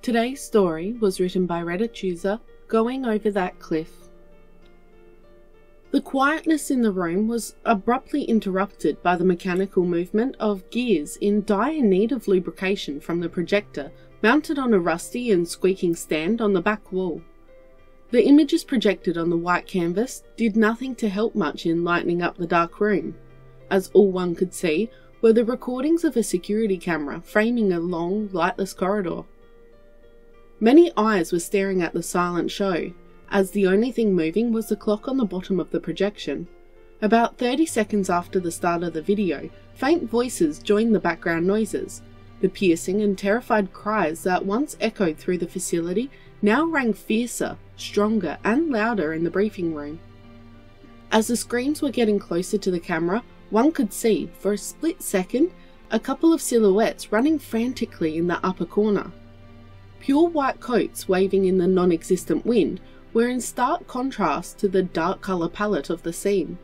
Today's story was written by Reddit user Going Over That Cliff. The quietness in the room was abruptly interrupted by the mechanical movement of gears in dire need of lubrication from the projector mounted on a rusty and squeaking stand on the back wall. The images projected on the white canvas did nothing to help much in lightening up the dark room, as all one could see were the recordings of a security camera framing a long, lightless corridor. Many eyes were staring at the silent show, as the only thing moving was the clock on the bottom of the projection. About 30 seconds after the start of the video, faint voices joined the background noises. The piercing and terrified cries that once echoed through the facility now rang fiercer, stronger, and louder in the briefing room. As the screams were getting closer to the camera, one could see, for a split second, a couple of silhouettes running frantically in the upper corner. Pure white coats waving in the non-existent wind were in stark contrast to the dark colour palette of the scene.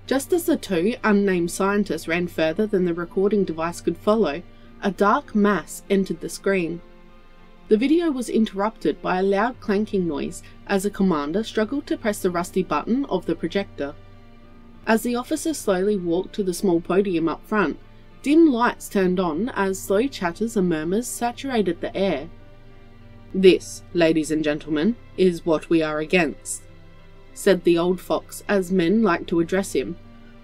Just as the two unnamed scientists ran further than the recording device could follow, a dark mass entered the screen. The video was interrupted by a loud clanking noise as a commander struggled to press the rusty button of the projector. As the officer slowly walked to the small podium up front, dim lights turned on as slow chatters and murmurs saturated the air. "This, ladies and gentlemen, is what we are against," said the old fox as men liked to address him,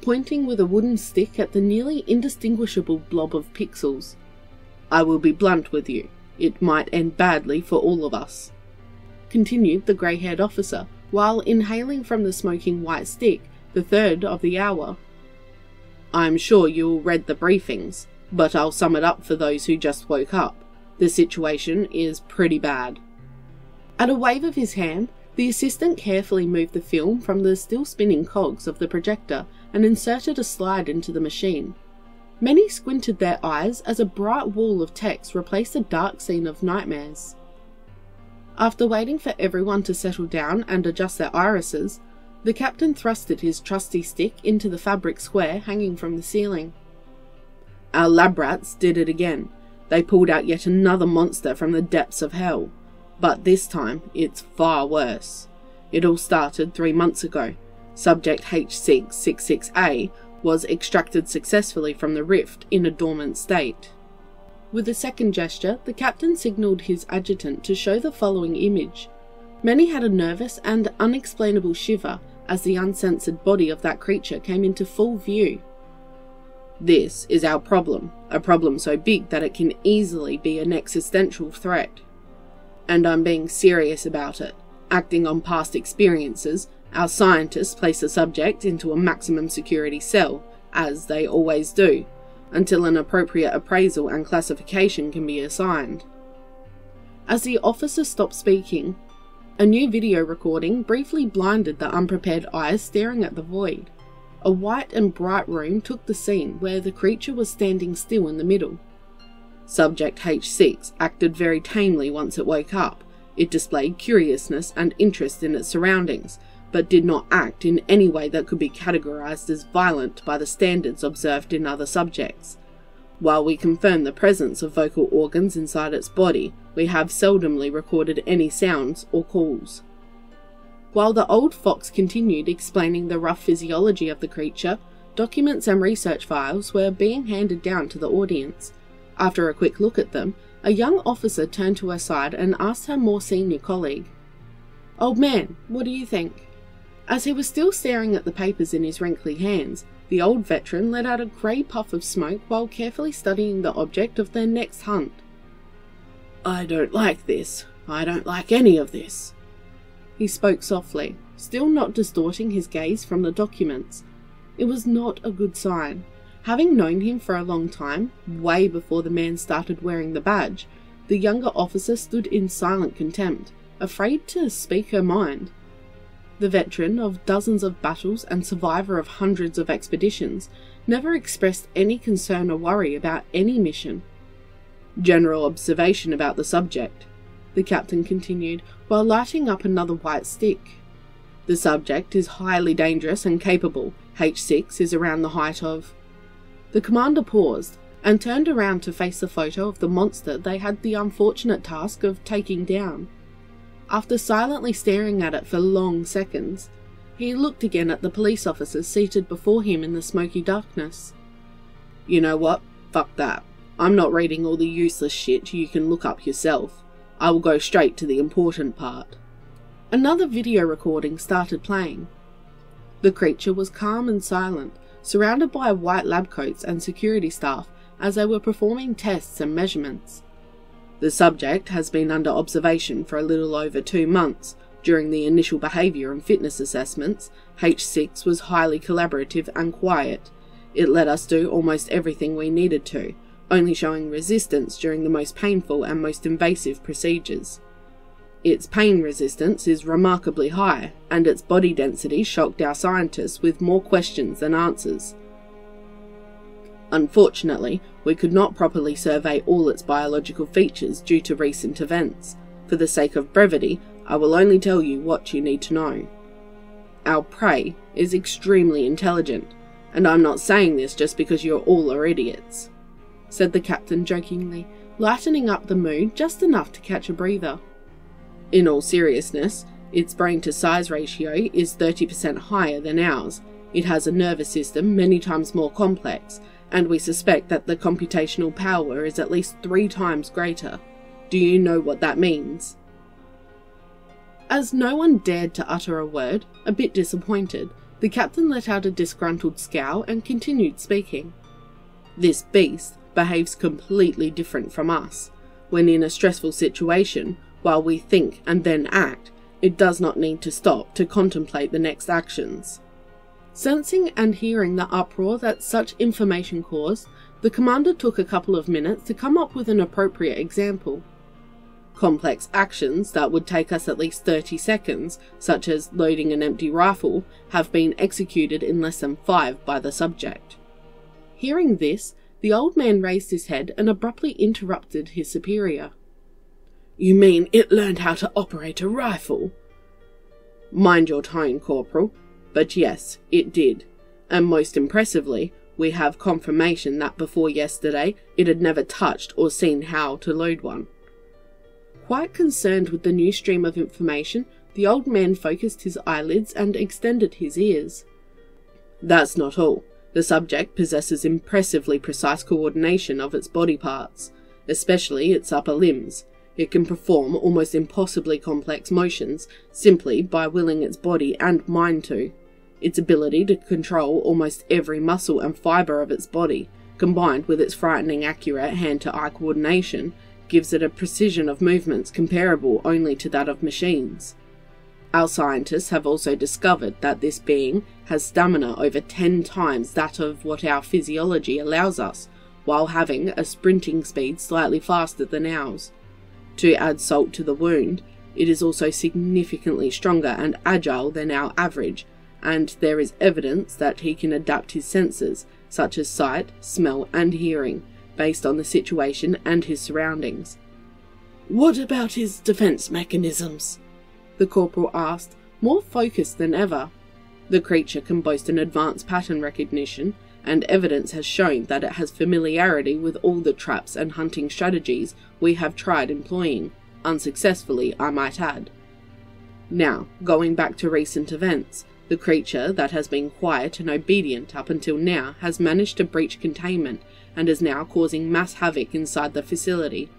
pointing with a wooden stick at the nearly indistinguishable blob of pixels. "I will be blunt with you. It might end badly for all of us," continued the grey-haired officer, while inhaling from the smoking white stick the third of the hour. "I'm sure you all read the briefings, but I'll sum it up for those who just woke up. The situation is pretty bad." At a wave of his hand, the assistant carefully moved the film from the still spinning cogs of the projector and inserted a slide into the machine. Many squinted their eyes as a bright wall of text replaced a dark scene of nightmares. After waiting for everyone to settle down and adjust their irises, the captain thrusted his trusty stick into the fabric square hanging from the ceiling. "Our lab rats did it again. They pulled out yet another monster from the depths of hell. But this time, it's far worse. It all started 3 months ago. Subject H666A was extracted successfully from the rift in a dormant state." With a second gesture, the captain signalled his adjutant to show the following image. Many had a nervous and unexplainable shiver as the uncensored body of that creature came into full view. "This is our problem, a problem so big that it can easily be an existential threat. And I'm being serious about it. Acting on past experiences, our scientists place the subject into a maximum security cell, as they always do, until an appropriate appraisal and classification can be assigned." As the officer stopped speaking, a new video recording briefly blinded the unprepared eyes staring at the void. A white and bright room took the scene where the creature was standing still in the middle. Subject H6 acted very tamely once it woke up. It displayed curiousness and interest in its surroundings, but did not act in any way that could be categorized as violent by the standards observed in other subjects. While we confirm the presence of vocal organs inside its body, we have seldomly recorded any sounds or calls. While the old fox continued explaining the rough physiology of the creature, documents and research files were being handed down to the audience. After a quick look at them, a young officer turned to her side and asked her more senior colleague, "Old man, what do you think?" As he was still staring at the papers in his wrinkly hands, the old veteran let out a grey puff of smoke while carefully studying the object of their next hunt. "I don't like this. I don't like any of this." He spoke softly, still not distorting his gaze from the documents. It was not a good sign. Having known him for a long time, way before the man started wearing the badge, the younger officer stood in silent contempt, afraid to speak her mind. The veteran of dozens of battles and survivor of hundreds of expeditions never expressed any concern or worry about any mission. "General observation about the subject," the captain continued, while lighting up another white stick. "The subject is highly dangerous and capable. H6 is around the height of—" The commander paused, and turned around to face the photo of the monster they had the unfortunate task of taking down. After silently staring at it for long seconds, he looked again at the police officers seated before him in the smoky darkness. "You know what? Fuck that. I'm not reading all the useless shit you can look up yourself. I will go straight to the important part." Another video recording started playing. The creature was calm and silent, surrounded by white lab coats and security staff as they were performing tests and measurements. "The subject has been under observation for a little over 2 months. During the initial behaviour and fitness assessments, H6 was highly collaborative and quiet. It let us do almost everything we needed to, only showing resistance during the most painful and most invasive procedures. Its pain resistance is remarkably high, and its body density shocked our scientists with more questions than answers. Unfortunately, we could not properly survey all its biological features due to recent events. For the sake of brevity, I will only tell you what you need to know. Our prey is extremely intelligent, and I'm not saying this just because you're all are idiots," said the captain jokingly, lightening up the mood just enough to catch a breather. "In all seriousness, its brain-to-size ratio is 30% higher than ours. It has a nervous system many times more complex, and we suspect that the computational power is at least 3 times greater. Do you know what that means?" As no one dared to utter a word, a bit disappointed, the captain let out a disgruntled scowl and continued speaking. "This beast behaves completely different from us. When in a stressful situation, while we think and then act, it does not need to stop to contemplate the next actions." Sensing and hearing the uproar that such information caused, the commander took a couple of minutes to come up with an appropriate example. Complex actions that would take us at least 30 seconds, such as loading an empty rifle, have been executed in less than 5 by the subject. Hearing this, the old man raised his head and abruptly interrupted his superior. "You mean it learned how to operate a rifle?" "Mind your tone, Corporal. But yes, it did. And most impressively, we have confirmation that before yesterday it had never touched or seen how to load one." Quite concerned with the new stream of information, the old man focused his eyelids and extended his ears. "That's not all. The subject possesses impressively precise coordination of its body parts, especially its upper limbs. It can perform almost impossibly complex motions simply by willing its body and mind to. Its ability to control almost every muscle and fibre of its body, combined with its frightening accurate hand-to-eye coordination, gives it a precision of movements comparable only to that of machines. Our scientists have also discovered that this being has stamina over 10 times that of what our physiology allows us, while having a sprinting speed slightly faster than ours. To add salt to the wound, it is also significantly stronger and agile than our average, and there is evidence that he can adapt his senses, such as sight, smell, and hearing, based on the situation and his surroundings." "What about his defense mechanisms?" the corporal asked, more focused than ever. "The creature can boast an advanced pattern recognition, and evidence has shown that it has familiarity with all the traps and hunting strategies we have tried employing, unsuccessfully, I might add. Now, going back to recent events, the creature that has been quiet and obedient up until now has managed to breach containment and is now causing mass havoc inside the facility.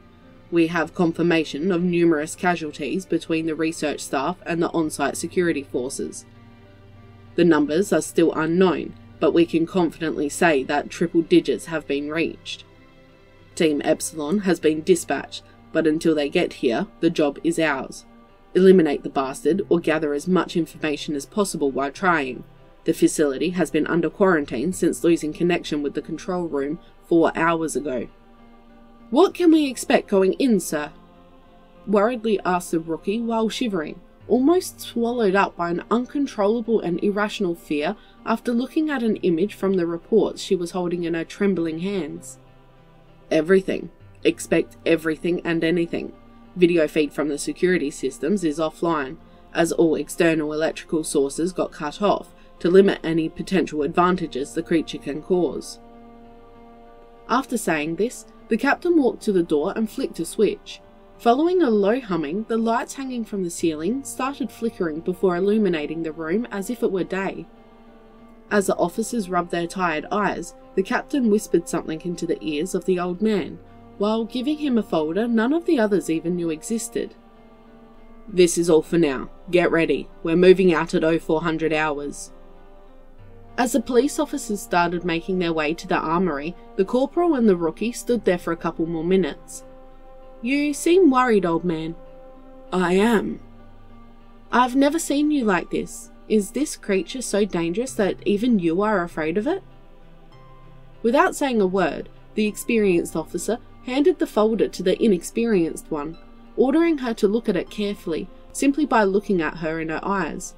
We have confirmation of numerous casualties between the research staff and the on-site security forces. The numbers are still unknown, but we can confidently say that triple digits have been reached. Team Epsilon has been dispatched, but until they get here, the job is ours. Eliminate the bastard or gather as much information as possible while trying. The facility has been under quarantine since losing connection with the control room 4 hours ago." "What can we expect going in, sir?" worriedly asked the rookie while shivering, almost swallowed up by an uncontrollable and irrational fear after looking at an image from the reports she was holding in her trembling hands. "Everything. Expect everything and anything. Video feed from the security systems is offline, as all external electrical sources got cut off to limit any potential advantages the creature can cause." After saying this, the captain walked to the door and flicked a switch. Following a low humming, the lights hanging from the ceiling started flickering before illuminating the room as if it were day. As the officers rubbed their tired eyes, the captain whispered something into the ears of the old man, while giving him a folder none of the others even knew existed. "This is all for now. Get ready. We're moving out at 0400 hours. As the police officers started making their way to the armory, the corporal and the rookie stood there for a couple more minutes. "You seem worried, old man." "I am." "I've never seen you like this. Is this creature so dangerous that even you are afraid of it?" Without saying a word, the experienced officer handed the folder to the inexperienced one, ordering her to look at it carefully, simply by looking at her in her eyes.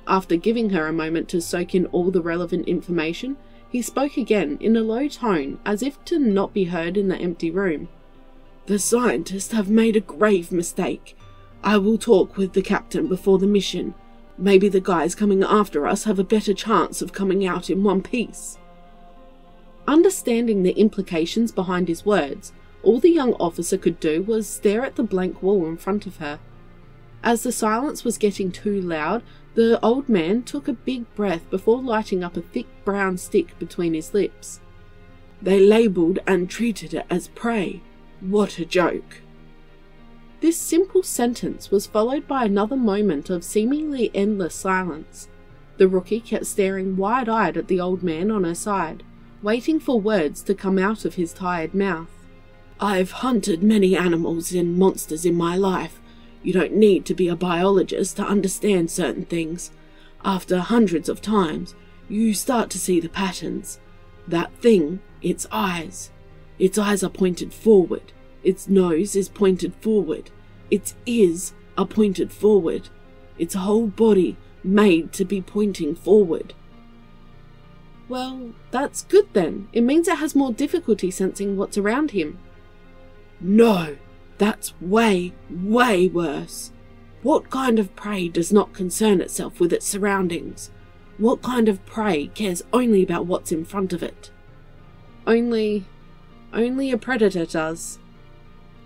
After giving her a moment to soak in all the relevant information, he spoke again in a low tone, as if to not be heard in the empty room. "The scientists have made a grave mistake. I will talk with the captain before the mission. Maybe the guys coming after us have a better chance of coming out in one piece." Understanding the implications behind his words, all the young officer could do was stare at the blank wall in front of her. As the silence was getting too loud, the old man took a big breath before lighting up a thick brown stick between his lips. "They labelled and treated it as prey. What a joke." This simple sentence was followed by another moment of seemingly endless silence. The rookie kept staring wide-eyed at the old man on her side, waiting for words to come out of his tired mouth. "I've hunted many animals and monsters in my life. You don't need to be a biologist to understand certain things. After hundreds of times, you start to see the patterns. That thing, its eyes. Its eyes are pointed forward. Its nose is pointed forward. Its ears are pointed forward. Its whole body made to be pointing forward." "Well, that's good then. It means it has more difficulty sensing what's around him." "No, that's way, way worse. What kind of prey does not concern itself with its surroundings? What kind of prey cares only about what's in front of it?" Only a predator does."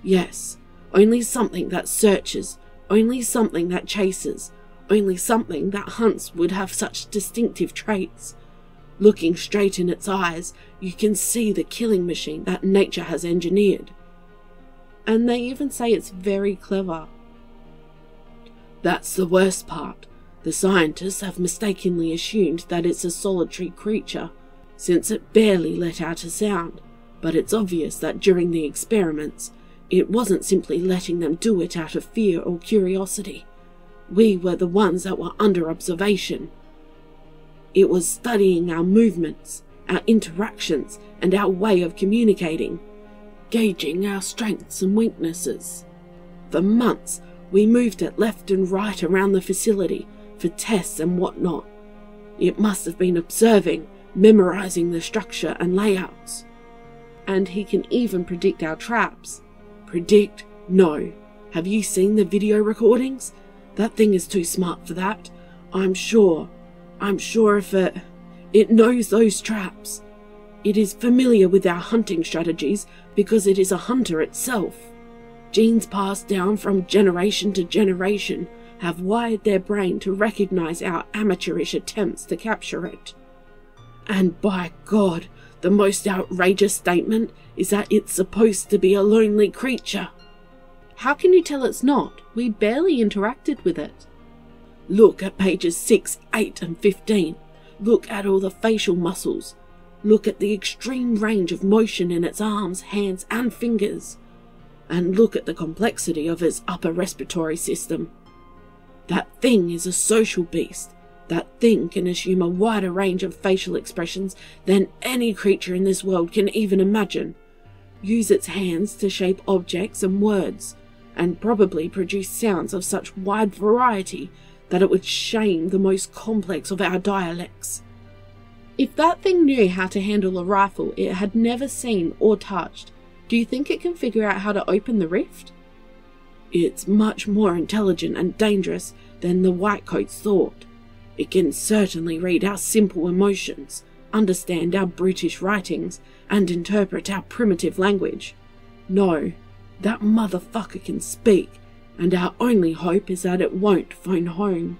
"Yes, only something that searches, only something that chases, only something that hunts would have such distinctive traits. Looking straight in its eyes, you can see the killing machine that nature has engineered." "And they even say it's very clever." "That's the worst part. The scientists have mistakenly assumed that it's a solitary creature, since it barely let out a sound, but it's obvious that during the experiments, it wasn't simply letting them do it out of fear or curiosity. We were the ones that were under observation. It was studying our movements, our interactions, and our way of communicating, gauging our strengths and weaknesses. For months, we moved it left and right around the facility for tests and whatnot. It must have been observing, memorizing the structure and layouts." "And he can even predict our traps." "Predict? No. Have you seen the video recordings? That thing is too smart for that. I'm sure if it knows those traps. It is familiar with our hunting strategies because it is a hunter itself. Genes passed down from generation to generation have wired their brain to recognize our amateurish attempts to capture it. And by God, the most outrageous statement is that it's supposed to be a lonely creature." "How can you tell it's not? We barely interacted with it." "Look at pages 6, 8, and 15. Look at all the facial muscles. Look at the extreme range of motion in its arms, hands, and fingers. And look at the complexity of its upper respiratory system. That thing is a social beast. That thing can assume a wider range of facial expressions than any creature in this world can even imagine. Use its hands to shape objects and words, and probably produce sounds of such wide variety that it would shame the most complex of our dialects." "If that thing knew how to handle a rifle it had never seen or touched, do you think it can figure out how to open the rift?" "It's much more intelligent and dangerous than the whitecoats thought. It can certainly read our simple emotions, understand our brutish writings and interpret our primitive language. No, that motherfucker can speak, and our only hope is that it won't phone home.